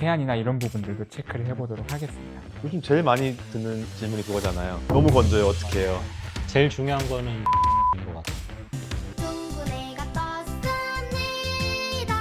세안이나 이런 부분들도 체크를 해보도록 하겠습니다. 요즘 제일 많이 듣는 질문이 그거잖아요. 너무 건조해요. 어떻게 해요? 제일 중요한 거는 인 것 같아요. 둥근애가 떴습니다.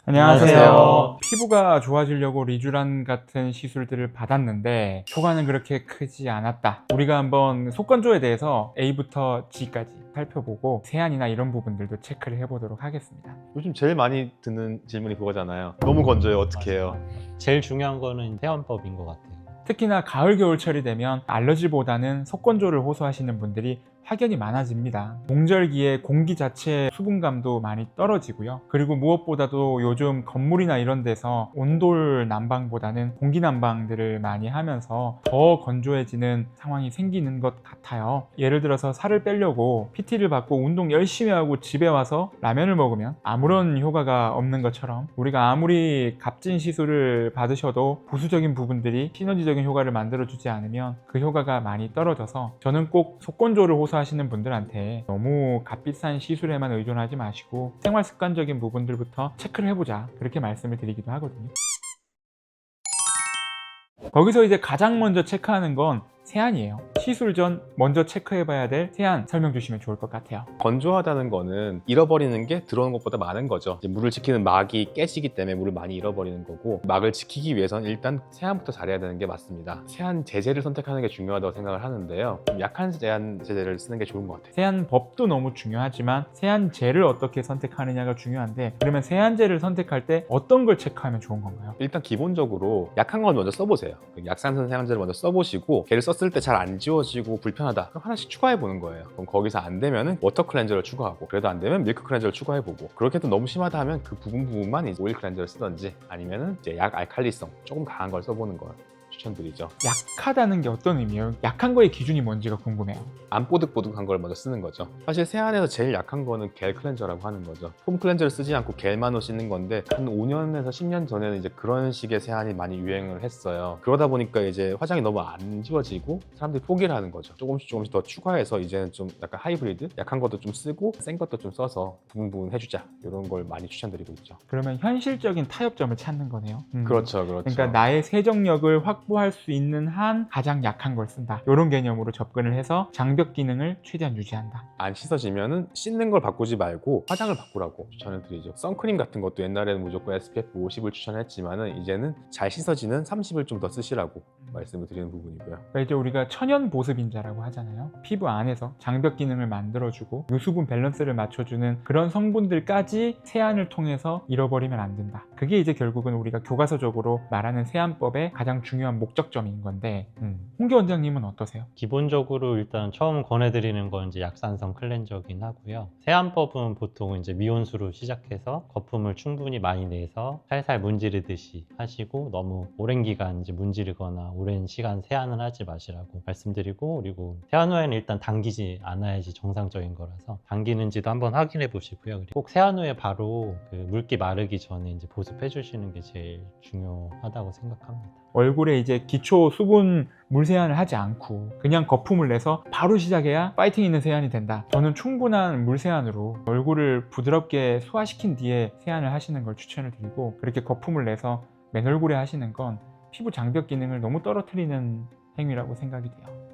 안녕하세요. 피부가 좋아지려고 리쥬란 같은 시술들을 받았는데 효과는 그렇게 크지 않았다. 우리가 한번 속건조에 대해서 A부터 G까지 살펴보고 세안이나 이런 부분들도 체크를 해보도록 하겠습니다. 요즘 제일 많이 듣는 질문이 그거잖아요. 너무 건조해요. 어떻게 해요? 제일 중요한 거는 세안법인 것 같아요. 특히나 가을 겨울철이 되면 알러지보다는 속건조를 호소하시는 분들이 확연히 많아집니다. 동절기에 공기 자체의 수분감도 많이 떨어지고요. 그리고 무엇보다도 요즘 건물이나 이런 데서 온돌 난방보다는 공기 난방들을 많이 하면서 더 건조해지는 상황이 생기는 것 같아요. 예를 들어서 살을 빼려고 PT를 받고 운동 열심히 하고 집에 와서 라면을 먹으면 아무런 효과가 없는 것처럼 우리가 아무리 값진 시술을 받으셔도 보수적인 부분들이 시너지적인 효과를 만들어주지 않으면 그 효과가 많이 떨어져서 저는 꼭 속건조를 호소하시는 분들한테 너무 값비싼 시술에만 의존하지 마시고 생활 습관적인 부분들부터 체크를 해보자, 그렇게 말씀을 드리기도 하거든요. 거기서 이제 가장 먼저 체크하는 건 세안이에요. 시술 전 먼저 체크해봐야 될 세안 설명 주시면 좋을 것 같아요. 건조하다는 거는 잃어버리는 게 들어오는 것보다 많은 거죠. 이제 물을 지키는 막이 깨지기 때문에 물을 많이 잃어버리는 거고, 막을 지키기 위해서는 일단 세안부터 잘해야 되는 게 맞습니다. 세안 제제를 선택하는 게 중요하다고 생각을 하는데요. 좀 약한 세안 제제를 쓰는 게 좋은 것 같아요. 세안법도 너무 중요하지만 세안제를 어떻게 선택하느냐가 중요한데, 그러면 세안제를 선택할 때 어떤 걸 체크하면 좋은 건가요? 일단 기본적으로 약한 걸 먼저 써보세요. 약산성 세안제를 먼저 써보시고, 걔를 썼을 때 잘 안 지워지고 불편하다, 그럼 하나씩 추가해 보는 거예요. 그럼 거기서 안 되면은 워터 클렌저를 추가하고, 그래도 안 되면 밀크 클렌저를 추가해 보고, 그렇게 해도 너무 심하다 하면 그 부분만 이제 오일 클렌저를 쓰던지, 아니면은 이제 약 알칼리성 조금 강한 걸 써보는 걸 추천드리죠. 약하다는 게 어떤 의미예요? 약한 거의 기준이 뭔지가 궁금해요. 안 뽀득뽀득한 걸 먼저 쓰는 거죠. 사실 세안에서 제일 약한 거는 겔 클렌저라고 하는 거죠. 폼 클렌저를 쓰지 않고 겔만으로 씻는 건데, 한 5년에서 10년 전에는 이제 그런 식의 세안이 많이 유행을 했어요. 그러다 보니까 이제 화장이 너무 안 지워지고 사람들이 포기를 하는 거죠. 조금씩 더 추가해서 이제는 좀 약간 하이브리드, 약한 것도 좀 쓰고 센 것도 좀 써서 부분 해주자, 이런 걸 많이 추천드리고 있죠. 그러면 현실적인 타협점을 찾는 거네요. 그렇죠. 그러니까 나의 세정력을 확보할 수 있는 한 가장 약한 걸 쓴다, 이런 개념으로 접근을 해서 장벽 기능을 최대한 유지한다. 안 씻어지면은 씻는 걸 바꾸지 말고 화장을 바꾸라고 추천을 드리죠. 선크림 같은 것도 옛날에는 무조건 SPF 50을 추천했지만은 이제는 잘 씻어지는 30을 좀 더 쓰시라고 말씀을 드리는 부분이고요. 그러니까 이제 우리가 천연 보습인자라고 하잖아요. 피부 안에서 장벽 기능을 만들어주고 유수분 밸런스를 맞춰주는 그런 성분들까지 세안을 통해서 잃어버리면 안 된다. 그게 이제 결국은 우리가 교과서적으로 말하는 세안법의 가장 중요한 목적점인 건데, 홍기 원장님은 어떠세요? 기본적으로 일단 처음 권해드리는 건 이제 약산성 클렌저긴 하고요. 세안법은 보통 이제 미온수로 시작해서 거품을 충분히 많이 내서 살살 문지르듯이 하시고, 너무 오랜 기간 이제 문지르거나 오랜 시간 세안을 하지 마시라고 말씀드리고, 그리고 세안 후에는 일단 당기지 않아야지 정상적인 거라서 당기는지도 한번 확인해 보시고요. 그리고 꼭 세안 후에 바로 그 물기 마르기 전에 이제 보습해 주시는 게 제일 중요하다고 생각합니다. 얼굴에 이제 기초 수분 물 세안을 하지 않고 그냥 거품을 내서 바로 시작해야 파이팅 있는 세안이 된다. 저는 충분한 물 세안으로 얼굴을 부드럽게 소화시킨 뒤에 세안을 하시는 걸 추천을 드리고, 그렇게 거품을 내서 맨 얼굴에 하시는 건 피부 장벽 기능을 너무 떨어뜨리는 행위라고 생각이 돼요.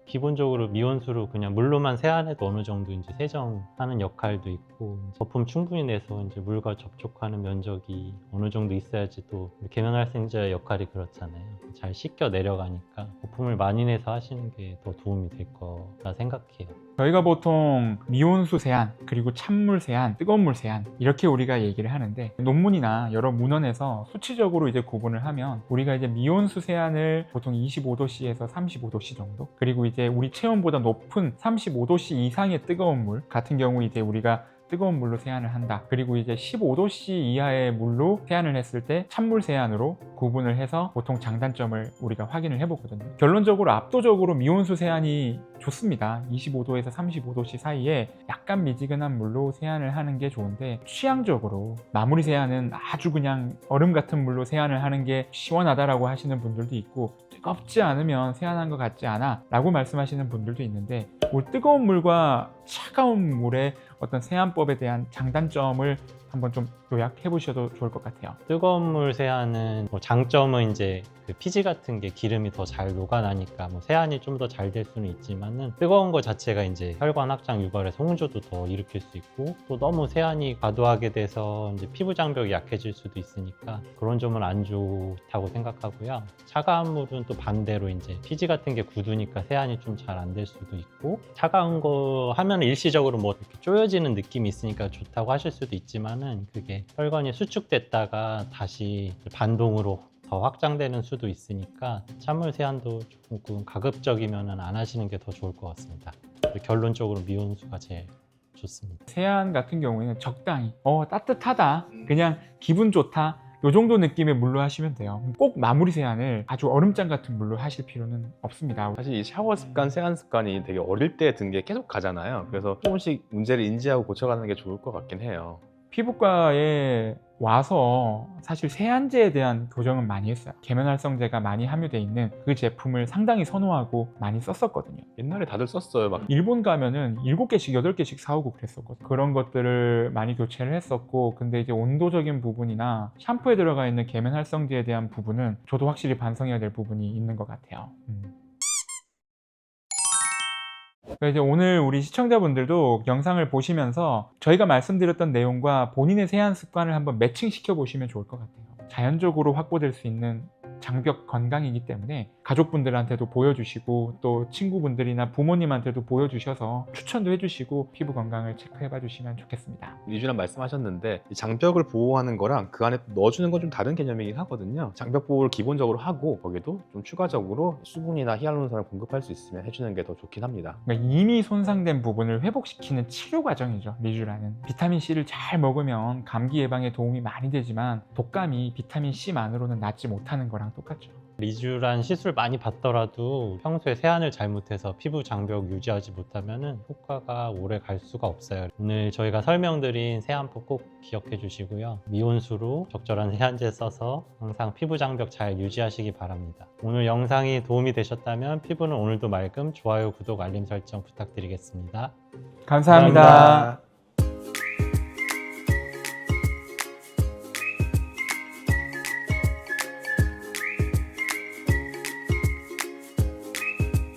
기본적으로 미온수로 그냥 물로만 세안해도 어느 정도 이제 세정하는 역할도 있고, 거품 충분히 내서 이제 물과 접촉하는 면적이 어느 정도 있어야지 또 계면활성제의 역할이 그렇잖아요. 잘 씻겨 내려가니까 거품을 많이 내서 하시는 게 더 도움이 될 거라 생각해요. 저희가 보통 미온수 세안, 그리고 찬물 세안, 뜨거운 물 세안, 이렇게 우리가 얘기를 하는데, 논문이나 여러 문헌에서 수치적으로 이제 구분을 하면 우리가 이제 미온수 세안을 보통 25도씨에서 35도씨 정도, 그리고 이제 우리 체온보다 높은 35도씨 이상의 뜨거운 물 같은 경우 이제 우리가 뜨거운 물로 세안을 한다. 그리고 이제 15도씨 이하의 물로 세안을 했을 때 찬물 세안으로 구분을 해서 보통 장단점을 우리가 확인을 해보거든요. 결론적으로 압도적으로 미온수 세안이 좋습니다. 25도에서 35도씨 사이에 약간 미지근한 물로 세안을 하는 게 좋은데, 취향적으로 마무리 세안은 아주 그냥 얼음 같은 물로 세안을 하는 게 시원하다라고 하시는 분들도 있고, 뜨겁지 않으면 세안한 것 같지 않아 라고 말씀하시는 분들도 있는데, 뜨거운 물과 차가운 물의 어떤 세안법에 대한 장단점을 한번 좀 요약해 보셔도 좋을 것 같아요. 뜨거운 물 세안은 뭐 장점은 이제 그 피지 같은 게 기름이 더 잘 녹아나니까 뭐 세안이 좀 더 잘 될 수는 있지만은 뜨거운 거 자체가 이제 혈관 확장 유발에서 홍조도 더 일으킬 수 있고 또 너무 세안이 과도하게 돼서 이제 피부 장벽이 약해질 수도 있으니까 그런 점은 안 좋다고 생각하고요. 차가운 물은 또 반대로 이제 피지 같은 게 굳으니까 세안이 좀 잘 안 될 수도 있고 차가운 거 하면 일시적으로 뭐 이렇게 쪼여지는 느낌이 있으니까 좋다고 하실 수도 있지만은 그게 혈관이 수축됐다가 다시 반동으로 더 확장되는 수도 있으니까 찬물 세안도 조금 가급적이면 안 하시는 게 더 좋을 것 같습니다. 결론적으로 미온수가 제일 좋습니다. 세안 같은 경우에는 적당히 따뜻하다, 그냥 기분 좋다, 요 정도 느낌의 물로 하시면 돼요. 꼭 마무리 세안을 아주 얼음장 같은 물로 하실 필요는 없습니다. 사실 이 샤워 습관, 세안 습관이 되게 어릴 때 든 게 계속 가잖아요. 그래서 조금씩 문제를 인지하고 고쳐가는 게 좋을 것 같긴 해요. 피부과에 와서 사실 세안제에 대한 교정은 많이 했어요. 계면활성제가 많이 함유되어 있는 그 제품을 상당히 선호하고 많이 썼었거든요. 옛날에 다들 썼어요. 막 일본 가면은 7개씩 8개씩 사오고 그랬었거든요. 그런 것들을 많이 교체를 했었고, 근데 이제 온도적인 부분이나 샴푸에 들어가 있는 계면활성제에 대한 부분은 저도 확실히 반성해야 될 부분이 있는 것 같아요. 그러니까 이제 오늘 우리 시청자분들도 영상을 보시면서 저희가 말씀드렸던 내용과 본인의 세안 습관을 한번 매칭시켜 보시면 좋을 것 같아요. 자연적으로 확보될 수 있는 장벽 건강이기 때문에 가족분들한테도 보여주시고 또 친구분들이나 부모님한테도 보여주셔서 추천도 해주시고 피부 건강을 체크해 봐 주시면 좋겠습니다. 리주란 말씀하셨는데 이 장벽을 보호하는 거랑 그 안에 넣어주는 건 좀 다른 개념이긴 하거든요. 장벽 보호를 기본적으로 하고 거기도 좀 추가적으로 수분이나 히알루론산을 공급할 수 있으면 해주는 게 더 좋긴 합니다. 그러니까 이미 손상된 부분을 회복시키는 치료 과정이죠. 리쥬란은 비타민C를 잘 먹으면 감기 예방에 도움이 많이 되지만 독감이 비타민C만으로는 낫지 못하는 거랑 똑같죠. 리쥬란 시술 많이 받더라도 평소에 세안을 잘못해서 피부 장벽 유지하지 못하면 효과가 오래 갈 수가 없어요. 오늘 저희가 설명드린 세안법 꼭 기억해 주시고요. 미온수로 적절한 세안제 써서 항상 피부 장벽 잘 유지하시기 바랍니다. 오늘 영상이 도움이 되셨다면 피부는 오늘도 맑음, 좋아요, 구독, 알림 설정 부탁드리겠습니다. 감사합니다.